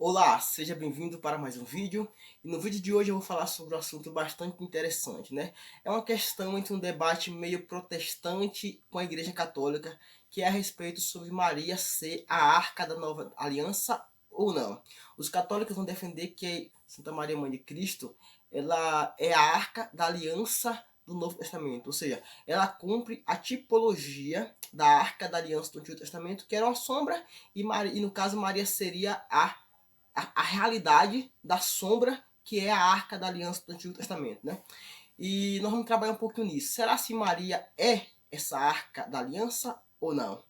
Olá, seja bem-vindo para mais um vídeo. E no vídeo de hoje eu vou falar sobre um assunto bastante interessante, né? É uma questão entre um debate meio protestante com a Igreja Católica, que é a respeito sobre Maria ser a arca da nova aliança ou não. Os católicos vão defender que Santa Maria, Mãe de Cristo, ela é a arca da aliança do Novo Testamento, ou seja, ela cumpre a tipologia da arca da aliança do Antigo Testamento, que era uma sombra, e no caso Maria seria a realidade da sombra que é a arca da aliança do Antigo Testamento, né? E nós vamos trabalhar um pouquinho nisso. Será se Maria é essa arca da aliança ou não?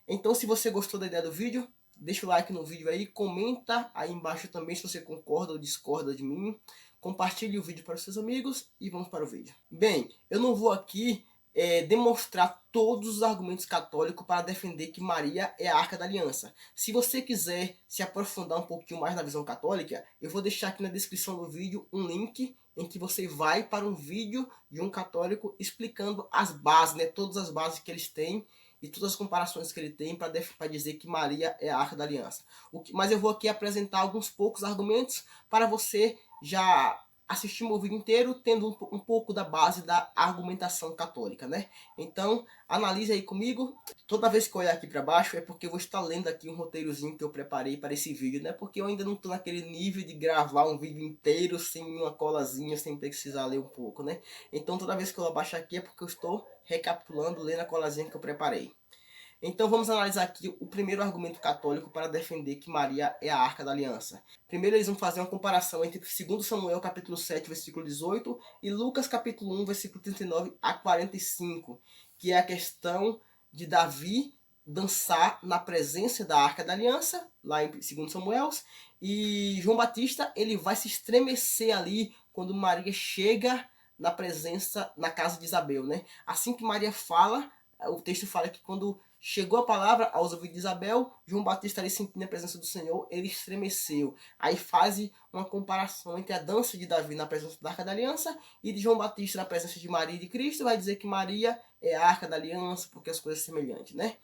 Então, se você gostou da ideia do vídeo, deixa o like no vídeo aí, comenta aí embaixo também se você concorda ou discorda de mim. Compartilhe o vídeo para os seus amigos e vamos para o vídeo. Bem, eu não vou aqui demonstrar todos os argumentos católicos para defender que Maria é a arca da aliança. Se você quiser se aprofundar um pouquinho mais na visão católica, eu vou deixar aqui na descrição do vídeo um link em que você vai para um vídeo de um católico explicando as bases, né, todas as bases que eles têm e todas as comparações que ele tem para dizer que Maria é a arca da aliança. Mas eu vou aqui apresentar alguns poucos argumentos para você já assistir o meu vídeo inteiro tendo um pouco da base da argumentação católica, né? Então, analise aí comigo. Toda vez que eu olhar aqui para baixo é porque eu vou estar lendo aqui um roteirozinho que eu preparei para esse vídeo, né? Porque eu ainda não estou naquele nível de gravar um vídeo inteiro sem uma colazinha, sem precisar ler um pouco, né? Então, toda vez que eu abaixo aqui é porque eu estou recapitulando, lendo a colazinha que eu preparei. Então vamos analisar aqui o primeiro argumento católico para defender que Maria é a arca da aliança. Primeiro eles vão fazer uma comparação entre 2 Samuel capítulo 7, versículo 18 e Lucas capítulo 1, versículo 39 a 45, que é a questão de Davi dançar na presença da arca da aliança, lá em 2 Samuel, e João Batista ele vai se estremecer ali quando Maria chega na presença, na casa de Isabel, né? Assim que Maria fala, o texto fala que quando chegou a palavra aos ouvidos de Isabel, João Batista ali sentindo a presença do Senhor, ele estremeceu. Aí faz uma comparação entre a dança de Davi na presença da Arca da Aliança e de João Batista na presença de Maria e de Cristo, vai dizer que Maria é a Arca da Aliança, porque as coisas são semelhantes, né?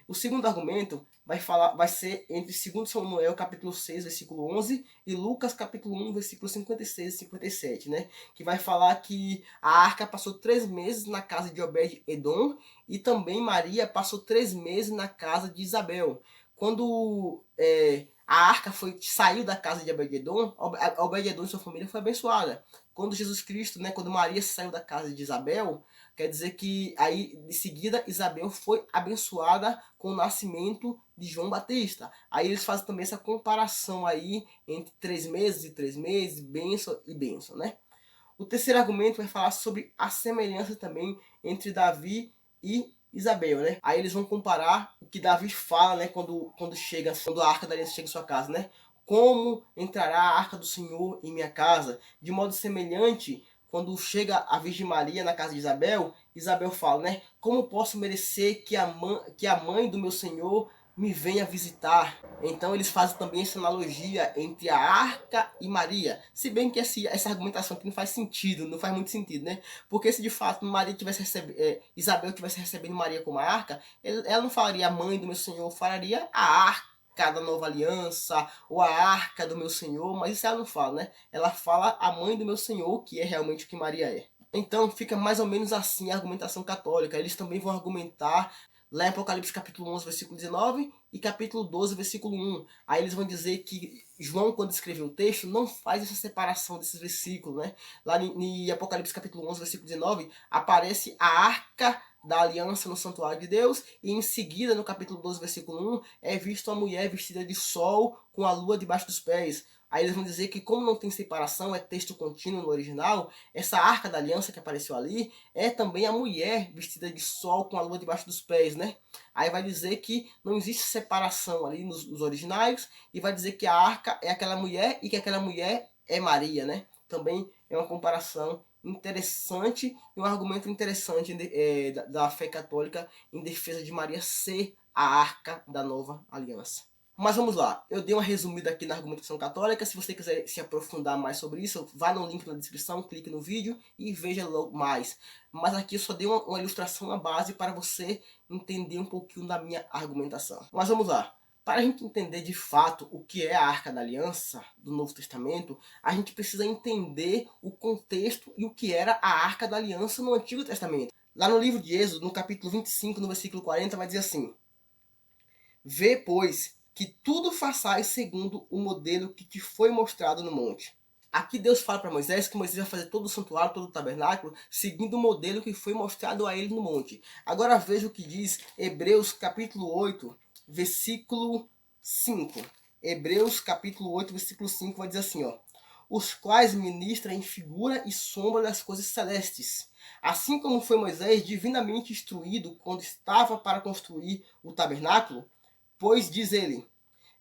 O segundo argumento vai ser entre 2 Samuel capítulo 6, versículo 11 e Lucas capítulo 1, versículo 56 e 57, né? Que vai falar que a arca passou 3 meses na casa de Obed-Edom e também Maria passou 3 meses na casa de Isabel. Quando a arca saiu da casa de Obed-Edom, Obed-Edom e sua família foi abençoada. Quando Jesus Cristo, né, quando Maria saiu da casa de Isabel, quer dizer que aí, de seguida, Isabel foi abençoada com o nascimento de João Batista. Aí eles fazem também essa comparação aí entre 3 meses e 3 meses, bênção e bênção, né? O terceiro argumento vai falar sobre a semelhança também entre Davi e Isabel, né? Aí eles vão comparar o que Davi fala, né, quando a arca da aliança chega em sua casa, né? Como entrará a arca do Senhor em minha casa? De modo semelhante, quando chega a Virgem Maria na casa de Isabel, Isabel fala, né? Como posso merecer que a mãe do meu Senhor me venha visitar? Então eles fazem também essa analogia entre a arca e Maria. Se bem que essa argumentação aqui não faz sentido, não faz muito sentido, né? Porque se de fato Isabel tivesse recebendo Maria como a arca, ela não falaria a mãe do meu Senhor, falaria a arca da nova aliança, ou a arca do meu Senhor, mas isso ela não fala, né? Ela fala a mãe do meu Senhor, que é realmente o que Maria é. Então fica mais ou menos assim a argumentação católica. Eles também vão argumentar lá em Apocalipse capítulo 11, versículo 19 e capítulo 12, versículo 1. Aí eles vão dizer que João, quando escreveu o texto, não faz essa separação desses versículos, né? Lá em Apocalipse capítulo 11, versículo 19, aparece a arca da aliança no santuário de Deus, e em seguida, no capítulo 12, versículo 1, é visto a mulher vestida de sol com a lua debaixo dos pés. Aí eles vão dizer que como não tem separação, é texto contínuo no original, essa arca da aliança que apareceu ali é também a mulher vestida de sol com a lua debaixo dos pés, né? Aí vai dizer que não existe separação ali nos originais, e vai dizer que a arca é aquela mulher e que aquela mulher é Maria, né? Também é uma comparação interessante e um argumento interessante da fé católica em defesa de Maria ser a arca da nova aliança. Mas vamos lá, eu dei uma resumida aqui na argumentação católica. Se você quiser se aprofundar mais sobre isso, vá no link na descrição, clique no vídeo e veja logo mais. Mas aqui eu só dei uma ilustração, uma base para você entender um pouquinho da minha argumentação. Mas vamos lá. Para a gente entender de fato o que é a Arca da Aliança do Novo Testamento, a gente precisa entender o contexto e o que era a Arca da Aliança no Antigo Testamento. Lá no livro de Êxodo, no capítulo 25, no versículo 40, vai dizer assim: Vê, pois, que tudo façais segundo o modelo que te foi mostrado no monte. Aqui Deus fala para Moisés que Moisés vai fazer todo o santuário, todo o tabernáculo, seguindo o modelo que foi mostrado a ele no monte. Agora veja o que diz Hebreus capítulo 8, versículo 5. Hebreus capítulo 8, versículo 5 vai dizer assim, ó: os quais ministram em figura e sombra das coisas celestes. Assim como foi Moisés divinamente instruído quando estava para construir o tabernáculo, pois diz ele: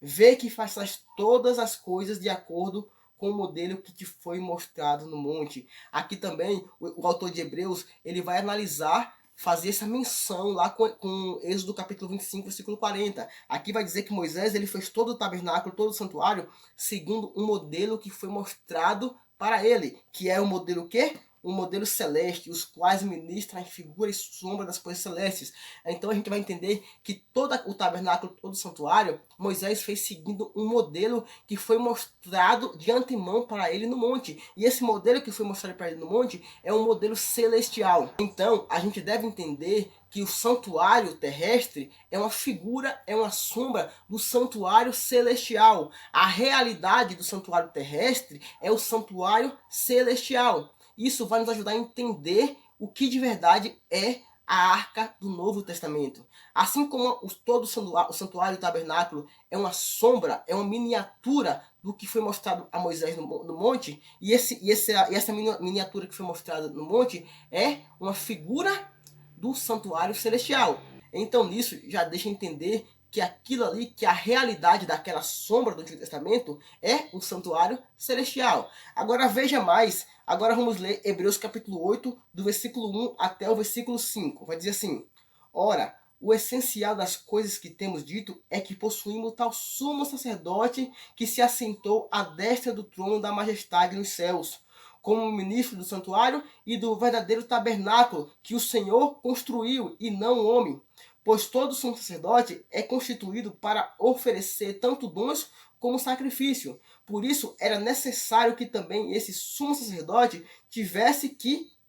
vê que faças todas as coisas de acordo com o modelo que te foi mostrado no monte. Aqui também, o autor de Hebreus, ele vai analisar, fazer essa menção lá com Êxodo capítulo 25, versículo 40. Aqui vai dizer que Moisés ele fez todo o tabernáculo, todo o santuário, segundo um modelo que foi mostrado para ele, que é o modelo o quê? Um modelo celeste, os quais ministram em figura e sombra das coisas celestes. Então a gente vai entender que todo o tabernáculo, todo o santuário, Moisés fez seguindo um modelo que foi mostrado de antemão para ele no monte. E esse modelo que foi mostrado para ele no monte é um modelo celestial. Então a gente deve entender que o santuário terrestre é uma figura, é uma sombra do santuário celestial. A realidade do santuário terrestre é o santuário celestial. Isso vai nos ajudar a entender o que de verdade é a Arca do Novo Testamento. Assim como todo o santuário e o tabernáculo é uma sombra, é uma miniatura do que foi mostrado a Moisés no monte, e essa miniatura que foi mostrada no monte é uma figura do santuário celestial. Então nisso já deixa entender que aquilo ali, que a realidade daquela sombra do Antigo Testamento é o santuário celestial. Agora veja mais, agora vamos ler Hebreus capítulo 8, do versículo 1 até o versículo 5. Vai dizer assim: ora, o essencial das coisas que temos dito é que possuímos tal sumo sacerdote que se assentou à destra do trono da majestade nos céus, como ministro do santuário e do verdadeiro tabernáculo que o Senhor construiu e não o homem. Pois todo sumo sacerdote é constituído para oferecer tanto dons como sacrifício. Por isso era necessário que também esse sumo sacerdote tivesse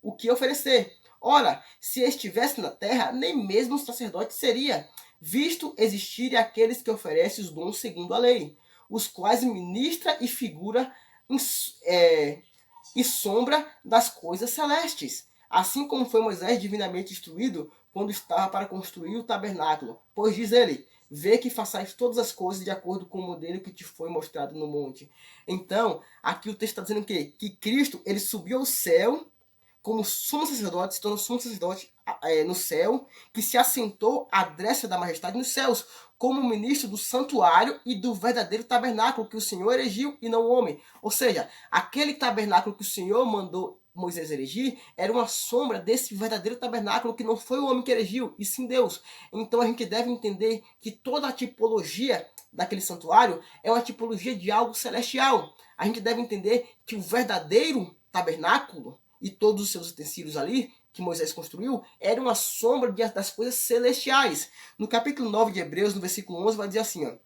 o que oferecer. Ora, se estivesse na terra, nem mesmo sacerdote seria, visto existirem aqueles que oferecem os dons segundo a lei, os quais ministra e figura e sombra das coisas celestes, assim como foi Moisés divinamente instruído quando estava para construir o tabernáculo. Pois diz ele: vê que façais todas as coisas de acordo com o modelo que te foi mostrado no monte. Então, aqui o texto está dizendo o quê? Que Cristo ele subiu ao céu como sumo sacerdote, se tornou sumo sacerdote no céu, que se assentou à destra da majestade nos céus, como ministro do santuário e do verdadeiro tabernáculo que o Senhor erigiu e não o homem. Ou seja, aquele tabernáculo que o Senhor mandou Moisés erigir era uma sombra desse verdadeiro tabernáculo que não foi o homem que erigiu, e sim Deus. Então a gente deve entender que toda a tipologia daquele santuário é uma tipologia de algo celestial. A gente deve entender que o verdadeiro tabernáculo e todos os seus utensílios ali, que Moisés construiu, era uma sombra das coisas celestiais. No capítulo 9 de Hebreus, no versículo 11, vai dizer assim, ó: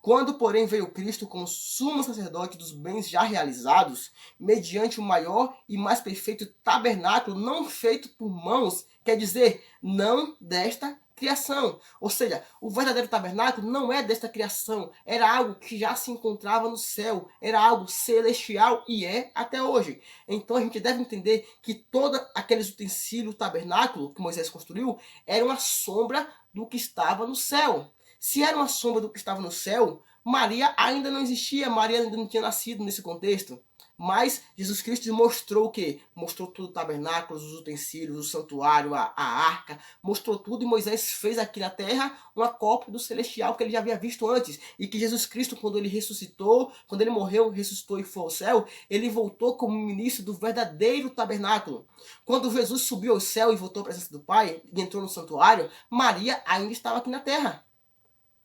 quando, porém, veio Cristo como sumo sacerdote dos bens já realizados, mediante o maior e mais perfeito tabernáculo, não feito por mãos, quer dizer, não desta criação. Ou seja, o verdadeiro tabernáculo não é desta criação, era algo que já se encontrava no céu, era algo celestial e é até hoje. Então a gente deve entender que todos aqueles utensílios, tabernáculo que Moisés construiu, era uma sombra do que estava no céu. Se era uma sombra do que estava no céu, Maria ainda não existia, Maria ainda não tinha nascido nesse contexto. Mas Jesus Cristo mostrou o quê? Mostrou tudo, o tabernáculo, os utensílios, o santuário, a arca, mostrou tudo, e Moisés fez aqui na terra uma cópia do celestial que ele já havia visto antes. E que Jesus Cristo, quando ele ressuscitou, quando ele morreu, ressuscitou e foi ao céu, ele voltou como ministro do verdadeiro tabernáculo. Quando Jesus subiu ao céu e voltou à presença do Pai, e entrou no santuário, Maria ainda estava aqui na terra.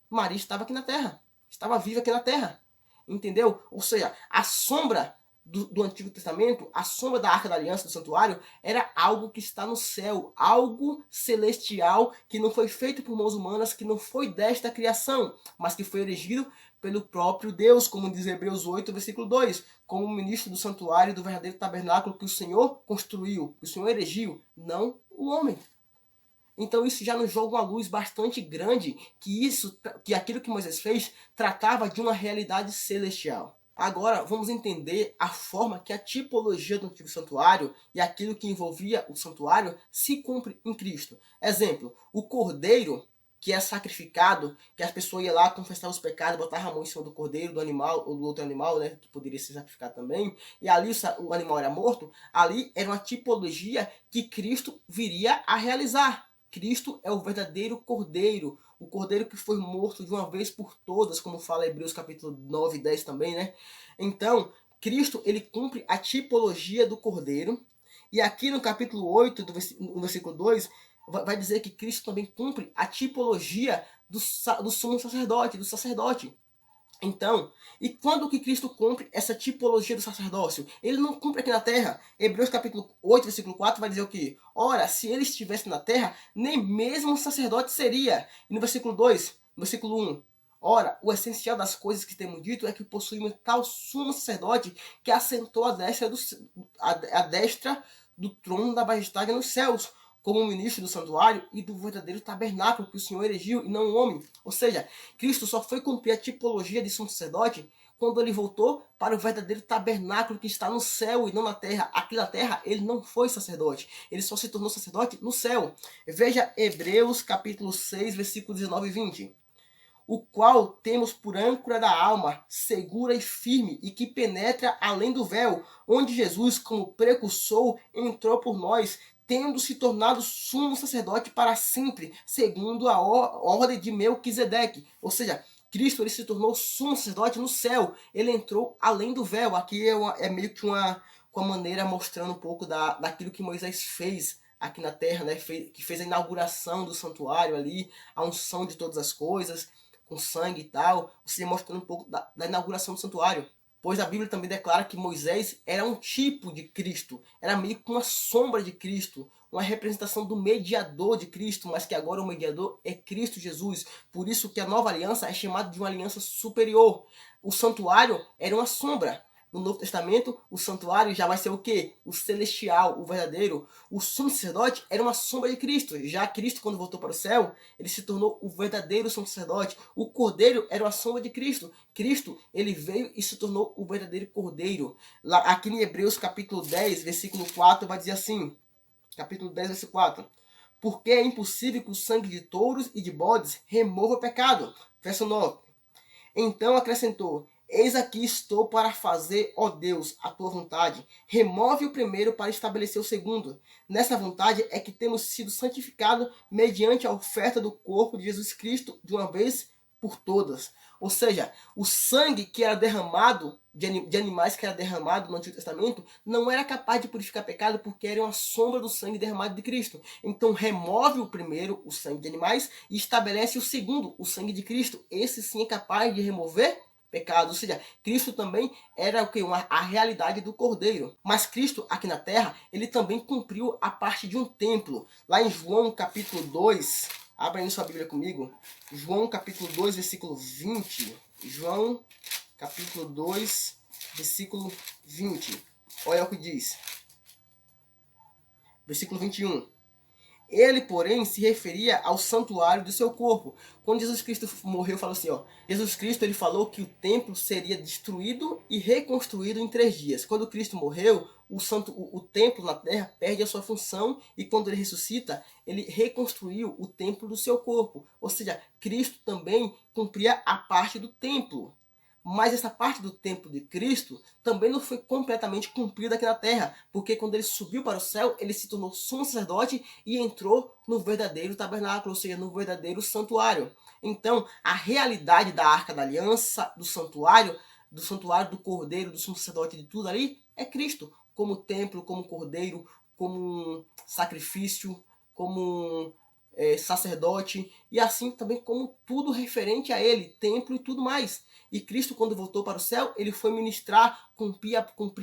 Maria estava aqui na terra, estava viva aqui na terra, entendeu? Ou seja, a sombra do Antigo Testamento, a sombra da Arca da Aliança, do santuário, era algo que está no céu, algo celestial, que não foi feito por mãos humanas, que não foi desta criação, mas que foi erigido pelo próprio Deus, como diz Hebreus 8, versículo 2, como ministro do santuário do verdadeiro tabernáculo que o Senhor construiu, que o Senhor erigiu, não o homem. Então isso já nos joga uma luz bastante grande que aquilo que Moisés fez tratava de uma realidade celestial. Agora vamos entender a forma que a tipologia do antigo santuário e aquilo que envolvia o santuário se cumpre em Cristo. Exemplo, o cordeiro que é sacrificado, que as pessoas iam lá confessar os pecados, botar a mão em cima do cordeiro, do animal ou do outro animal, né, que poderia ser sacrificado também, e ali o animal era morto, ali era uma tipologia que Cristo viria a realizar. Cristo é o verdadeiro cordeiro, o cordeiro que foi morto de uma vez por todas, como fala Hebreus capítulo 9 e 10 também, né? Então, Cristo, ele cumpre a tipologia do cordeiro, e aqui no capítulo 8, no versículo 2, vai dizer que Cristo também cumpre a tipologia do sumo sacerdote, do sacerdote. Então, e quando que Cristo cumpre essa tipologia do sacerdócio? Ele não cumpre aqui na terra. Hebreus capítulo 8, versículo 4 vai dizer o quê? Ora, se ele estivesse na terra, nem mesmo um sacerdote seria. E no versículo 2, no versículo 1, ora, o essencial das coisas que temos dito é que possuímos tal sumo sacerdote que assentou a destra do trono da majestade nos céus, como ministro do santuário e do verdadeiro tabernáculo que o Senhor erigiu e não o homem. Ou seja, Cristo só foi cumprir a tipologia de sumo sacerdote quando ele voltou para o verdadeiro tabernáculo que está no céu e não na terra. Aqui na terra ele não foi sacerdote, ele só se tornou sacerdote no céu. Veja Hebreus capítulo 6, versículos 19 e 20. O qual temos por âncora da alma, segura e firme, e que penetra além do véu, onde Jesus, como precursor, entrou por nós, tendo se tornado sumo sacerdote para sempre, segundo a ordem de Melquisedeque. Ou seja, Cristo ele se tornou sumo sacerdote no céu, ele entrou além do véu. Aqui é meio que uma maneira mostrando um pouco daquilo que Moisés fez aqui na terra, né? Que fez a inauguração do santuário ali, a unção de todas as coisas, com sangue e tal, você mostrando um pouco da inauguração do santuário. Pois a Bíblia também declara que Moisés era um tipo de Cristo, era meio que uma sombra de Cristo, uma representação do mediador de Cristo, mas que agora o mediador é Cristo Jesus. Por isso que a nova aliança é chamada de uma aliança superior. O santuário era uma sombra. No Novo Testamento, o santuário já vai ser o quê? O celestial, o verdadeiro. O sumo sacerdote era uma sombra de Cristo. Já Cristo, quando voltou para o céu, ele se tornou o verdadeiro sumo sacerdote. O cordeiro era uma sombra de Cristo. Cristo, ele veio e se tornou o verdadeiro cordeiro. Lá, aqui em Hebreus capítulo 10, versículo 4, vai dizer assim, capítulo 10, versículo 4. Porque é impossível que o sangue de touros e de bodes remova o pecado. Verso 9. Então acrescentou, eis aqui estou para fazer, ó Deus, a tua vontade. Remove o primeiro para estabelecer o segundo. Nessa vontade é que temos sido santificados mediante a oferta do corpo de Jesus Cristo de uma vez por todas. Ou seja, o sangue que era derramado, de animais que era derramado no Antigo Testamento, não era capaz de purificar pecado porque era uma sombra do sangue derramado de Cristo. Então remove o primeiro, o sangue de animais, e estabelece o segundo, o sangue de Cristo. Esse sim é capaz de remover pecado. Ou seja, Cristo também era o que? A realidade do Cordeiro. Mas Cristo, aqui na terra, ele também cumpriu a parte de um templo. Lá em João capítulo 2, abra aí sua Bíblia comigo. João capítulo 2, versículo 20. João capítulo 2, versículo 20. Olha o que diz. Versículo 21. Ele, porém, se referia ao santuário do seu corpo. Quando Jesus Cristo morreu, falou assim, ó, Jesus Cristo ele falou que o templo seria destruído e reconstruído em 3 dias. Quando Cristo morreu, o templo na terra perde a sua função e quando ele ressuscita, ele reconstruiu o templo do seu corpo. Ou seja, Cristo também cumpria a parte do templo. Mas essa parte do templo de Cristo também não foi completamente cumprida aqui na terra, porque quando ele subiu para o céu, ele se tornou sumo sacerdote e entrou no verdadeiro tabernáculo, ou seja, no verdadeiro santuário. Então, a realidade da Arca da Aliança, do santuário do Cordeiro, do sumo sacerdote, de tudo ali, é Cristo, como templo, como Cordeiro, como sacrifício, como sacerdote, e assim também como tudo referente a ele, templo e tudo mais. E Cristo, quando voltou para o céu, ele foi ministrar, cumprir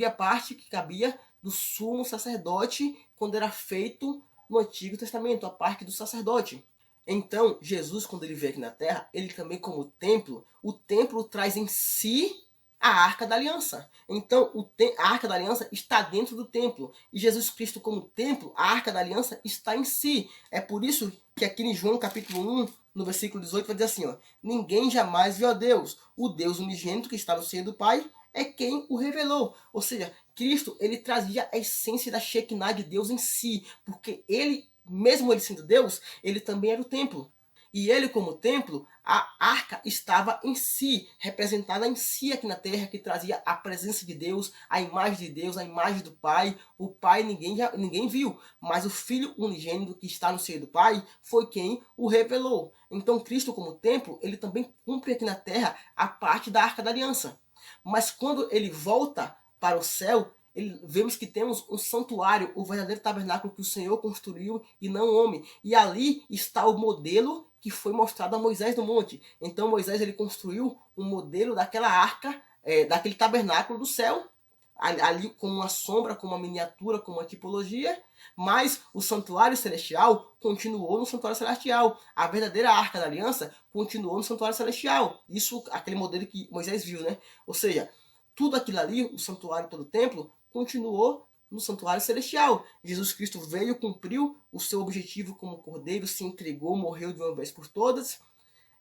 a parte que cabia do sumo sacerdote quando era feito no Antigo Testamento, a parte do sacerdote. Então, Jesus, quando ele veio aqui na Terra, ele também como templo, o templo traz em si a Arca da Aliança. Então, a Arca da Aliança está dentro do templo. E Jesus Cristo como templo, a Arca da Aliança está em si. É por isso que aqui em João capítulo 1, no versículo 18, vai dizer assim, ó, ninguém jamais viu a Deus. O Deus unigênito que está no seio do Pai é quem o revelou. Ou seja, Cristo, ele trazia a essência da Shekinah de Deus em si, porque ele, mesmo ele sendo Deus, ele também era o templo. E ele, como templo, a arca estava em si, representada em si aqui na terra, que trazia a presença de Deus, a imagem de Deus, a imagem do Pai. O Pai ninguém viu, mas o Filho unigênito que está no seio do Pai foi quem o revelou. Então Cristo, como templo, ele também cumpre aqui na terra a parte da Arca da Aliança. Mas quando ele volta para o céu, vemos que temos um santuário, o verdadeiro tabernáculo que o Senhor construiu e não o homem. E ali está o modelo que foi mostrado a Moisés no monte. Então Moisés ele construiu um modelo daquela arca, daquele tabernáculo do céu, ali como uma sombra, como uma miniatura, como uma tipologia, mas o santuário celestial continuou no santuário celestial. A verdadeira arca da aliança continuou no santuário celestial. Isso, aquele modelo que Moisés viu, né? Ou seja, tudo aquilo ali, o santuário, todo o templo, continuou no santuário celestial. Jesus Cristo veio, cumpriu o seu objetivo como cordeiro, se entregou, morreu de uma vez por todas.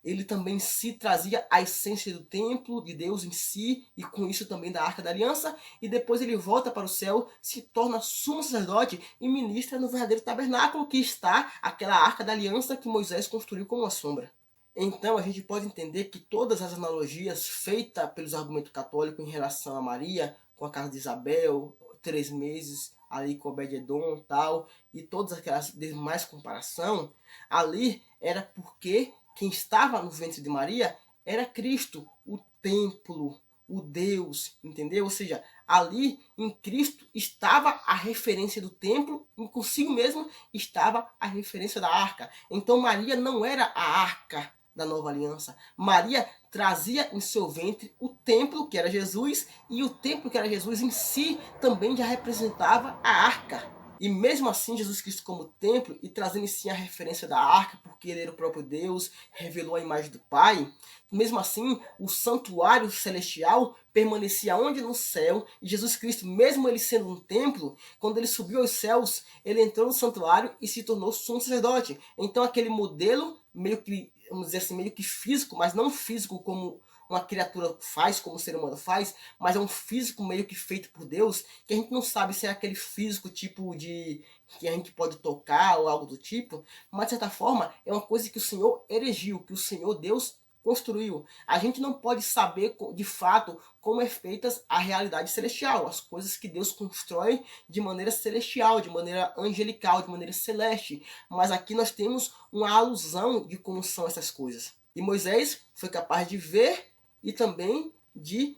Ele também se trazia a essência do templo de Deus em si, e com isso também da Arca da Aliança, e depois ele volta para o céu, se torna sumo sacerdote e ministra no verdadeiro tabernáculo que está aquela Arca da Aliança que Moisés construiu como uma sombra. Então a gente pode entender que todas as analogias feitas pelos argumentos católicos em relação a Maria, com a casa de Isabel, 3 meses ali com Obed-edom e tal, e todas aquelas demais comparação, ali era porque quem estava no ventre de Maria era Cristo, o templo, o Deus, entendeu? Ou seja, ali em Cristo estava a referência do templo, e consigo mesmo estava a referência da arca. Então Maria não era a arca da nova aliança. Maria trazia em seu ventre o templo, que era Jesus, e o templo, que era Jesus em si, também já representava a arca. E mesmo assim, Jesus Cristo como templo, e trazendo em si a referência da arca, porque ele era o próprio Deus, revelou a imagem do Pai, mesmo assim, o santuário celestial permanecia onde? No céu. E Jesus Cristo, mesmo ele sendo um templo, quando ele subiu aos céus, ele entrou no santuário e se tornou sumo sacerdote. Então aquele modelo, meio que, vamos dizer assim, meio que físico, mas não físico como uma criatura faz, como o ser humano faz, mas é um físico meio que feito por Deus, que a gente não sabe se é aquele físico tipo de que a gente pode tocar ou algo do tipo, mas de certa forma é uma coisa que o Senhor erigiu, que o Senhor Deus construiu. A gente não pode saber de fato como é feita a realidade celestial, as coisas que Deus constrói de maneira celestial, de maneira angelical, de maneira celeste, mas aqui nós temos uma alusão de como são essas coisas. E Moisés foi capaz de ver e também de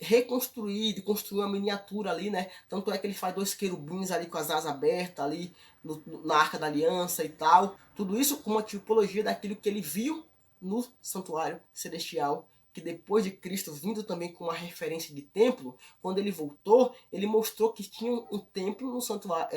reconstruir, de construir uma miniatura ali, né? Tanto é que ele faz 2 querubins ali com as asas abertas ali na Arca da Aliança e tal. Tudo isso com uma tipologia daquilo que ele viu no santuário celestial, que depois de Cristo vindo também com uma referência de templo, quando ele voltou, ele mostrou que tinha um templo no santuário,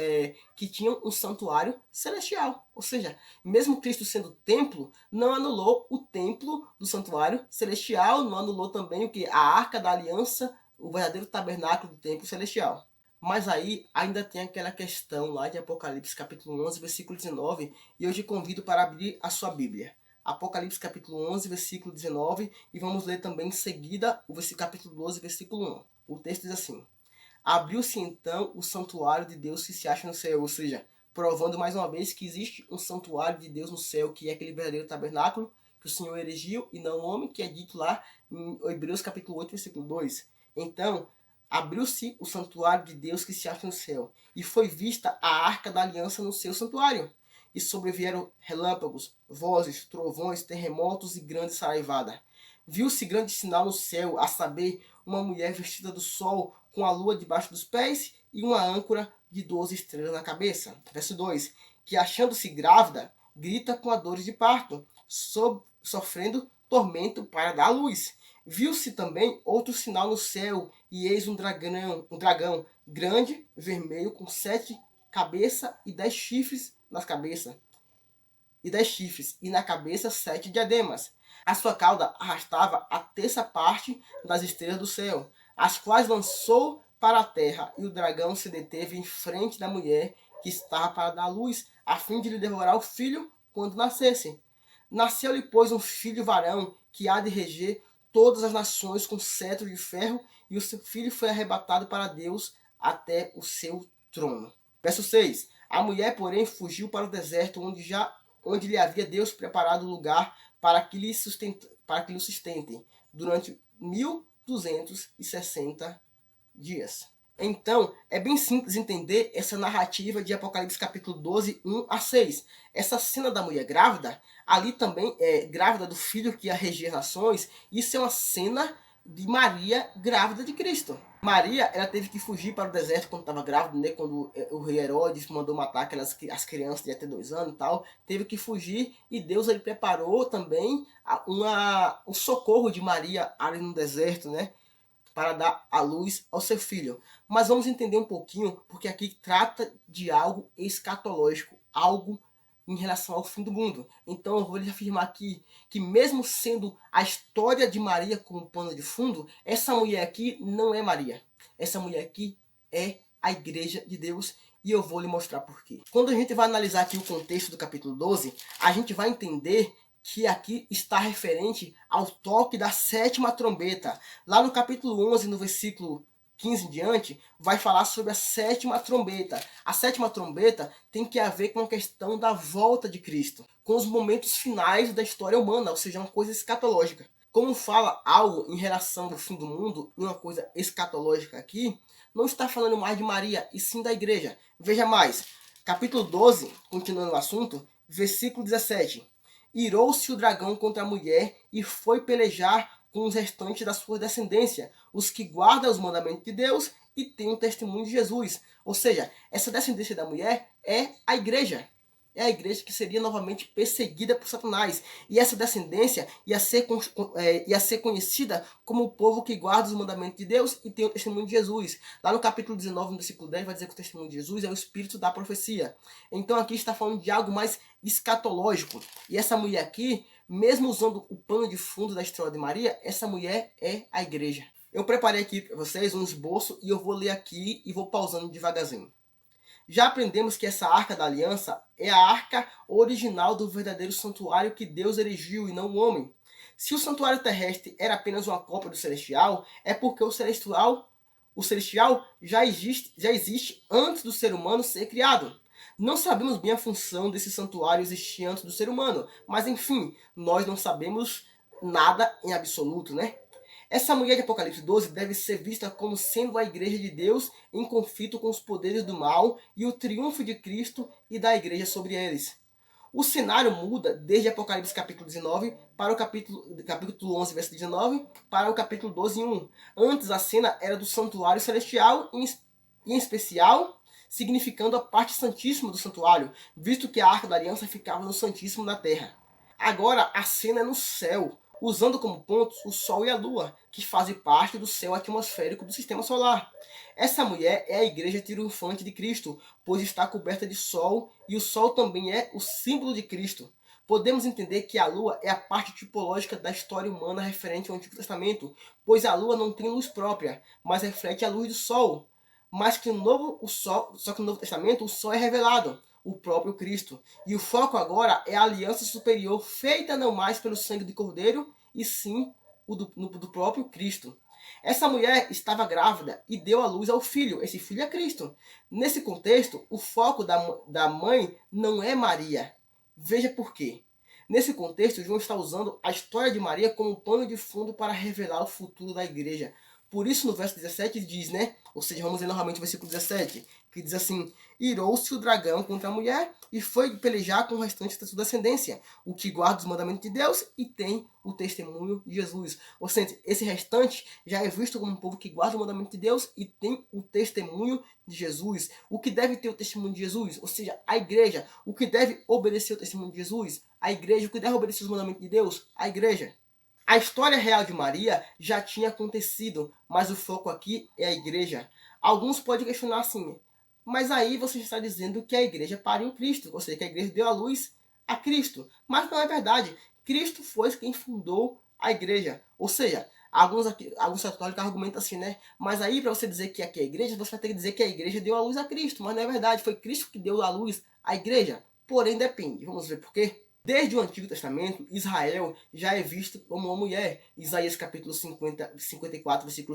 que tinha um santuário celestial. Ou seja, mesmo Cristo sendo templo, não anulou o templo do santuário celestial, não anulou também o que? A Arca da Aliança, o verdadeiro tabernáculo do templo celestial. Mas aí ainda tem aquela questão lá de Apocalipse capítulo 11, versículo 19, e eu te convido para abrir a sua Bíblia. Apocalipse capítulo 11, versículo 19, e vamos ler também em seguida o capítulo 12, versículo 1. O texto diz assim: abriu-se então o santuário de Deus que se acha no céu, ou seja, provando mais uma vez que existe um santuário de Deus no céu, que é aquele verdadeiro tabernáculo que o Senhor erigiu e não o homem, que é dito lá em Hebreus capítulo 8, versículo 2. Então, abriu-se o santuário de Deus que se acha no céu, e foi vista a arca da aliança no seu santuário. E sobrevieram relâmpagos, vozes, trovões, terremotos e grande saraivada. Viu-se grande sinal no céu, a saber, uma mulher vestida do sol, com a lua debaixo dos pés e uma âncora de 12 estrelas na cabeça. Verso 2. Que achando-se grávida, grita com a dores de parto, sofrendo tormento para dar à luz. Viu-se também outro sinal no céu, e eis um dragão grande, vermelho, com 7 cabeças e 10 chifres nas cabeças, e na cabeça 7 diademas. A sua cauda arrastava a terça parte das estrelas do céu, as quais lançou para a terra, e o dragão se deteve em frente da mulher que estava para dar luz, a fim de lhe devorar o filho quando nascesse. Nasceu-lhe, pois, um filho varão, que há de reger todas as nações com cetro de ferro, e o seu filho foi arrebatado para Deus até o seu trono. Verso 6. A mulher, porém, fugiu para o deserto, onde lhe havia Deus preparado lugar para que lhe sustentem durante 1260 dias. Então, é bem simples entender essa narrativa de Apocalipse capítulo 12, 1 a 6. Essa cena da mulher grávida, ali também é grávida do filho que ia reger as nações, isso é uma cena de Maria grávida de Cristo. Maria, ela teve que fugir para o deserto quando estava grávida, né? Quando o rei Herodes mandou matar as crianças de até 2 anos e tal, teve que fugir, e Deus ele preparou também o socorro de Maria ali no deserto, né? Para dar a luz ao seu filho. Mas vamos entender um pouquinho, porque aqui trata de algo escatológico, algo em relação ao fim do mundo. Então eu vou lhe afirmar aqui que mesmo sendo a história de Maria como pano de fundo, essa mulher aqui não é Maria. Essa mulher aqui é a igreja de Deus, e eu vou lhe mostrar por quê. Quando a gente vai analisar aqui o contexto do capítulo 12, a gente vai entender que aqui está referente ao toque da 7ª trombeta. Lá no capítulo 11, no versículo 15 em diante, vai falar sobre a 7ª trombeta. A 7ª trombeta tem que ver com a questão da volta de Cristo, com os momentos finais da história humana, ou seja, uma coisa escatológica. Como fala algo em relação ao fim do mundo, e uma coisa escatológica aqui, não está falando mais de Maria, e sim da igreja. Veja mais, capítulo 12, continuando o assunto, versículo 17. Irou-se o dragão contra a mulher e foi pelejar com os restantes da sua descendência, os que guardam os mandamentos de Deus e têm o testemunho de Jesus. Ou seja, essa descendência da mulher é a igreja. É a igreja que seria novamente perseguida por Satanás. E essa descendência ia ser conhecida como o povo que guarda os mandamentos de Deus e tem o testemunho de Jesus. Lá no capítulo 19, no versículo 10, vai dizer que o testemunho de Jesus é o espírito da profecia. Então aqui está falando de algo mais escatológico. E essa mulher aqui, mesmo usando o pano de fundo da história de Maria, essa mulher é a igreja. Eu preparei aqui para vocês um esboço e eu vou ler aqui e vou pausando devagarzinho. Já aprendemos que essa arca da aliança é a arca original do verdadeiro santuário que Deus erigiu e não o homem. Se o santuário terrestre era apenas uma cópia do celestial, é porque o celestial já existe antes do ser humano ser criado. Não sabemos bem a função desse santuário existir antes do ser humano, mas enfim, nós não sabemos nada em absoluto, né? Essa mulher de Apocalipse 12 deve ser vista como sendo a igreja de Deus em conflito com os poderes do mal e o triunfo de Cristo e da igreja sobre eles. O cenário muda desde Apocalipse capítulo 19 para o capítulo 11, verso 19, para o capítulo 12, 1. Antes a cena era do santuário celestial, em especial significando a parte santíssima do santuário, visto que a arca da aliança ficava no santíssimo da terra. Agora a cena é no céu, usando como pontos o Sol e a Lua, que fazem parte do céu atmosférico do sistema solar. Essa mulher é a igreja triunfante de Cristo, pois está coberta de Sol, e o Sol também é o símbolo de Cristo. Podemos entender que a Lua é a parte tipológica da história humana referente ao Antigo Testamento, pois a Lua não tem luz própria, mas reflete a luz do Sol. Mas que no Novo Testamento o Sol é revelado, o próprio Cristo. E o foco agora é a aliança superior, feita não mais pelo sangue de Cordeiro, e sim do próprio Cristo. Essa mulher estava grávida e deu à luz ao filho. Esse filho é Cristo. Nesse contexto, o foco da mãe não é Maria. Veja por quê. Nesse contexto, João está usando a história de Maria como pano de fundo para revelar o futuro da igreja. Por isso no verso 17 diz, né? Ou seja, vamos ler novamente o versículo 17, que diz assim: irou-se o dragão contra a mulher e foi pelejar com o restante da sua descendência, o que guarda os mandamentos de Deus e tem o testemunho de Jesus. Ou seja, esse restante já é visto como um povo que guarda o mandamento de Deus e tem o testemunho de Jesus. O que deve ter o testemunho de Jesus? Ou seja, a igreja. O que deve obedecer o testemunho de Jesus? A igreja. O que deve obedecer os mandamentos de Deus? A igreja. A história real de Maria já tinha acontecido, mas o foco aqui é a igreja. Alguns podem questionar assim, mas aí você está dizendo que a igreja pariu Cristo, ou seja, que a igreja deu à luz a Cristo. Mas não é verdade. Cristo foi quem fundou a igreja. Ou seja, alguns católicos argumentam assim, né? Mas aí para você dizer que aqui é a igreja, você vai ter que dizer que a igreja deu à luz a Cristo. Mas não é verdade, foi Cristo que deu à luz a igreja. Porém, depende. Vamos ver por quê? Desde o Antigo Testamento, Israel já é visto como uma mulher. Isaías capítulo 54, versículo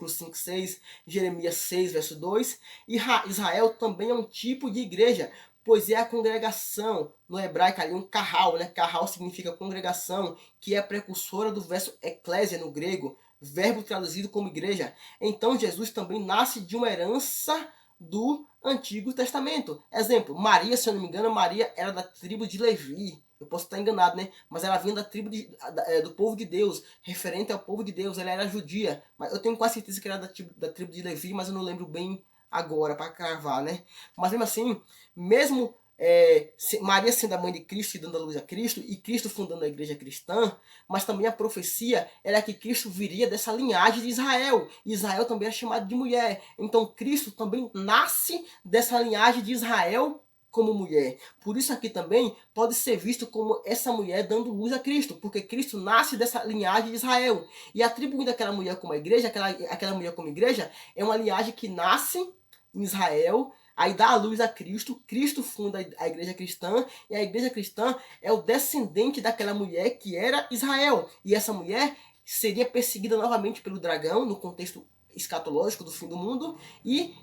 5, 6, Jeremias 6, verso 2. E Israel também é um tipo de igreja, pois é a congregação, no hebraico ali um carral, né? Carral significa congregação, que é a precursora do verso eclésia no grego, verbo traduzido como igreja. Então Jesus também nasce de uma herança do Antigo Testamento. Exemplo, Maria, se eu não me engano, Maria era da tribo de Levi. Eu posso estar enganado, né? Mas ela vinha da tribo do povo de Deus, referente ao povo de Deus. Ela era judia. Mas eu tenho quase certeza que era da tribo de Levi, mas eu não lembro bem agora para cravar, né? Mas mesmo assim, mesmo Maria sendo a mãe de Cristo e dando a luz a Cristo, e Cristo fundando a igreja cristã, mas também a profecia era que Cristo viria dessa linhagem de Israel. E Israel também era chamado de mulher. Então Cristo também nasce dessa linhagem de Israel como mulher. Por isso aqui também pode ser visto como essa mulher dando luz a Cristo, porque Cristo nasce dessa linhagem de Israel. E atribuindo aquela mulher como a igreja, aquela mulher como igreja, é uma linhagem que nasce em Israel, aí dá a luz a Cristo, Cristo funda a igreja cristã, e a igreja cristã é o descendente daquela mulher que era Israel. E essa mulher seria perseguida novamente pelo dragão, no contexto escatológico do fim do mundo, e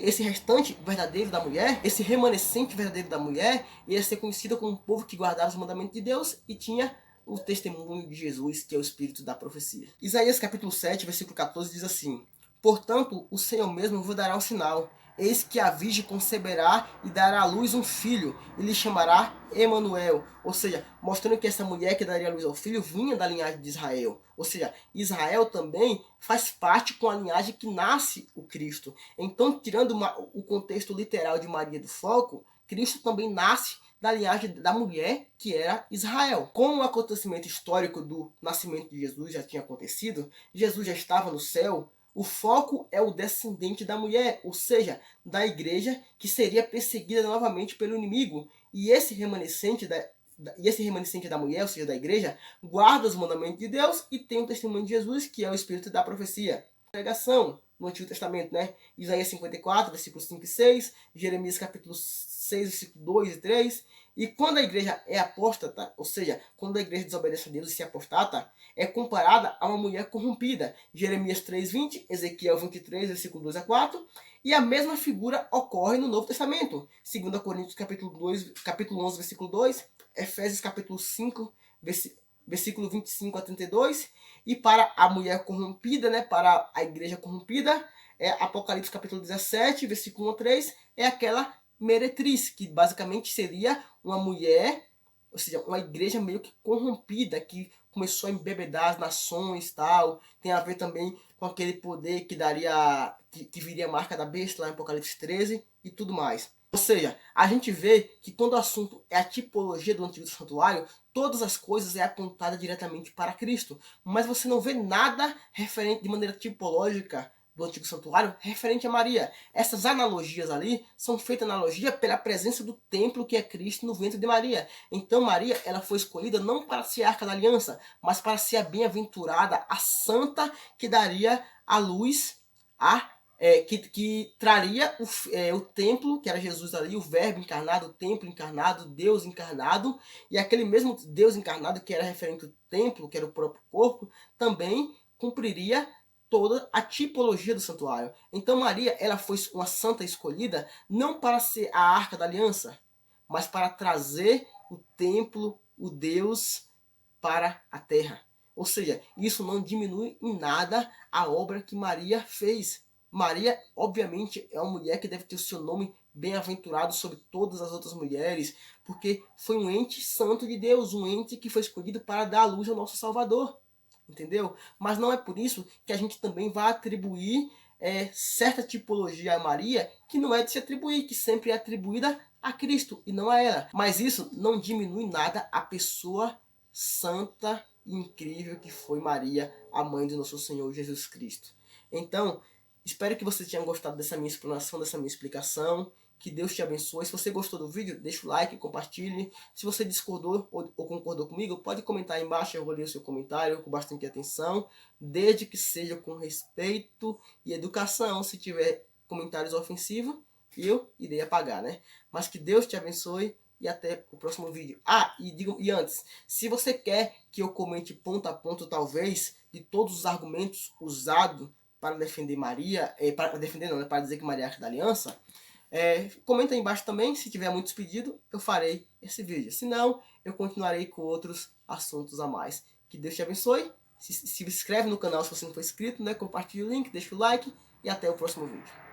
esse restante verdadeiro da mulher, esse remanescente verdadeiro da mulher, ia ser conhecido como um povo que guardava os mandamentos de Deus e tinha o testemunho de Jesus, que é o espírito da profecia. Isaías capítulo 7, versículo 14 diz assim: portanto, o Senhor mesmo vos dará um sinal. Eis que a virgem conceberá e dará à luz um filho, e lhe chamará Emanuel. Ou seja, mostrando que essa mulher que daria à luz ao filho vinha da linhagem de Israel. Ou seja, Israel também faz parte com a linhagem que nasce o Cristo. Então, tirando o contexto literal de Maria do foco, Cristo também nasce da linhagem da mulher que era Israel. Como o acontecimento histórico do nascimento de Jesus já tinha acontecido, Jesus já estava no céu. O foco é o descendente da mulher, ou seja, da igreja que seria perseguida novamente pelo inimigo. E esse remanescente da mulher, ou seja, da igreja, guarda os mandamentos de Deus e tem o testemunho de Jesus, que é o espírito da profecia. Pregação no Antigo Testamento, né? Isaías 54, versículos 5 e 6, Jeremias capítulo 6, versículos 2 e 3. E quando a igreja é apóstata, ou seja, quando a igreja desobedece a Deus e se apostata, é comparada a uma mulher corrompida. Jeremias 3:20, Ezequiel 23, versículo 2 a 4. E a mesma figura ocorre no Novo Testamento. 2 Coríntios capítulo 11, versículo 2, Efésios capítulo 5, versículo 25 a 32. E para a mulher corrompida, né, para a igreja corrompida, Apocalipse capítulo 17, versículo 1 a 3, é aquela meretriz, que basicamente seria uma mulher, ou seja, uma igreja meio que corrompida, que começou a embebedar as nações, tal. Tem a ver também com aquele poder que daria, que viria a marca da besta lá em Apocalipse 13 e tudo mais. Ou seja, a gente vê que quando o assunto é a tipologia do Antigo Santuário, todas as coisas é apontada diretamente para Cristo. Mas você não vê nada referente de maneira tipológica do Antigo Santuário referente a Maria. Essas analogias ali são feitas analogia pela presença do templo que é Cristo no ventre de Maria. Então Maria, ela foi escolhida não para ser a Arca da Aliança, mas para ser a bem-aventurada, a santa que daria a luz que traria o templo, que era Jesus ali, o verbo encarnado, o templo encarnado, Deus encarnado, e aquele mesmo Deus encarnado que era referente ao templo, que era o próprio corpo, também cumpriria toda a tipologia do santuário. Então Maria, ela foi uma santa escolhida não para ser a Arca da Aliança, mas para trazer o templo, o Deus, para a terra. Ou seja, isso não diminui em nada a obra que Maria fez. Maria, obviamente, é uma mulher que deve ter o seu nome bem-aventurado sobre todas as outras mulheres, porque foi um ente santo de Deus, um ente que foi escolhido para dar à luz ao nosso Salvador. Entendeu? Mas não é por isso que a gente também vai atribuir certa tipologia a Maria que não é de se atribuir, que sempre é atribuída a Cristo e não a ela. Mas isso não diminui nada a pessoa santa e incrível que foi Maria, a mãe do nosso Senhor Jesus Cristo. Então, espero que você tenha gostado dessa minha explanação, dessa minha explicação. Que Deus te abençoe. Se você gostou do vídeo, deixa o like, compartilhe. Se você discordou ou concordou comigo, pode comentar aí embaixo, eu vou ler o seu comentário com bastante atenção, desde que seja com respeito e educação. Se tiver comentários ofensivos, eu irei apagar, né? Mas que Deus te abençoe e até o próximo vídeo. E antes, se você quer que eu comente ponto a ponto, talvez, de todos os argumentos usados para defender Maria, para defender não, né, para dizer que Maria é a Arca da Aliança, comenta aí embaixo também, se tiver muitos pedidos, eu farei esse vídeo. Se não, eu continuarei com outros assuntos a mais. Que Deus te abençoe. Se inscreve no canal se você não for inscrito, né? Compartilha o link, deixa o like e até o próximo vídeo.